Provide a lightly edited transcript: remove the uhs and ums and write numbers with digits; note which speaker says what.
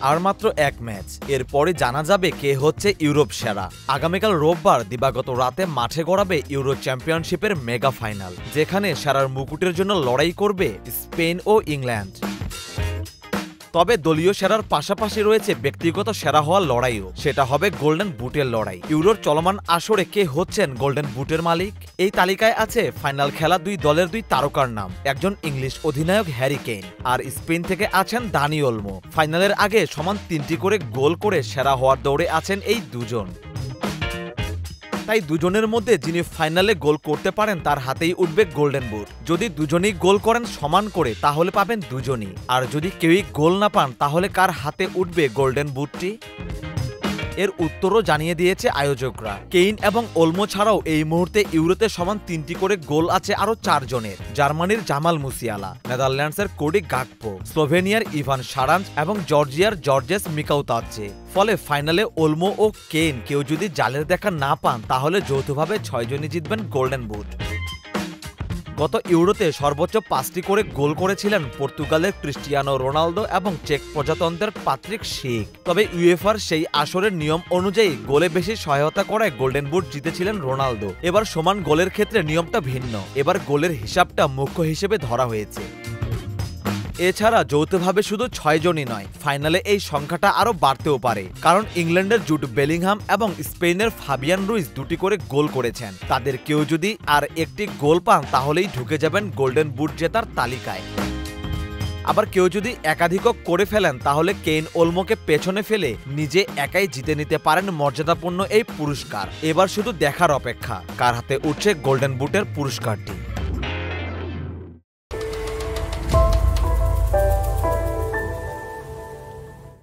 Speaker 1: আর মাত্র এক ম্যাচ, এরপরে জানা যাবে কে হচ্ছে ইউরোপ সেরা। আগামীকাল রোববার দিবাগত রাতে মাঠে গড়াবে ইউরো চ্যাম্পিয়নশিপের মেগা ফাইনাল, যেখানে সেরার মুকুটের জন্য লড়াই করবে স্পেন ও ইংল্যান্ড। তবে দলীয় সেরার পাশাপাশি রয়েছে ব্যক্তিগত সেরা হওয়ার লড়াইও, সেটা হবে গোল্ডেন বুটের লড়াই। ইউরোর চলমান আসরে কে হচ্ছেন গোল্ডেন বুটের মালিক? এই তালিকায় আছে ফাইনাল খেলা দুই দলের দুই তারকার নাম, একজন ইংলিশ অধিনায়ক হ্যারি কেইন, আর স্পেন থেকে আছেন দানি ওলমো। ফাইনালের আগে সমান 3টি করে গোল করে সেরা হওয়ার দৌড়ে আছেন এই দুজন। তাই দুজনের মধ্যে যিনি ফাইনালে গোল করতে পারেন তার হাতেই উঠবে গোল্ডেন বুট। যদি দুজনেই গোল করেন সমান করে তাহলে পাবেন দুজনই, আর যদি কেউই গোল না পান তাহলে কার হাতে উঠবে গোল্ডেন বুটটি? এর উত্তরও জানিয়ে দিয়েছে আয়োজকরা। কেইন এবং ওলমো ছাড়াও এই মুহূর্তে ইউরোতে সমান 3টি করে গোল আছে আরও 4 জনের। জার্মানির জামাল মুসিয়ালা, নেদারল্যান্ডসের কোডি গাকপো, স্লোভেনিয়ার ইভান সারাঞ্জ এবং জর্জিয়ার জর্জেস মিকাউতাচ্ছে। ফলে ফাইনালে ওলমো ও কেইন কেউ যদি জালের দেখা না পান তাহলে যৌথভাবে 6 জনই জিতবেন গোল্ডেন বুট। গত ইউরোতে সর্বোচ্চ 5টি করে গোল করেছিলেন পর্তুগালের ক্রিস্টিয়ানো রোনালদো এবং চেক প্রজাতন্ত্রের পাত্রিক শিক। তবে ইউএফার সেই আসরের নিয়ম অনুযায়ী গোলে বেশি সহায়তা করায় গোল্ডেন বুট জিতেছিলেন রোনালদো। এবার সমান গোলের ক্ষেত্রে নিয়মটা ভিন্ন, এবার গোলের হিসাবটা মুখ্য হিসেবে ধরা হয়েছে। এছাড়া যৌথভাবে শুধু 6 জনই নয়, ফাইনালে এই সংখ্যাটা আরও বাড়তেও পারে, কারণ ইংল্যান্ডের জুড বেলিংহাম এবং স্পেনের ফাবিয়ান রুইস 2টি করে গোল করেছেন। তাদের কেউ যদি আর একটি গোল পান তাহলেই ঢুকে যাবেন গোল্ডেন বুট জেতার তালিকায়। আবার কেউ যদি একাধিকও করে ফেলেন তাহলে কেইন ওলমোকে পেছনে ফেলে নিজে একাই জিতে নিতে পারেন মর্যাদাপূর্ণ এই পুরস্কার। এবার শুধু দেখার অপেক্ষা কার হাতে উঠছে গোল্ডেন বুটের পুরস্কারটি।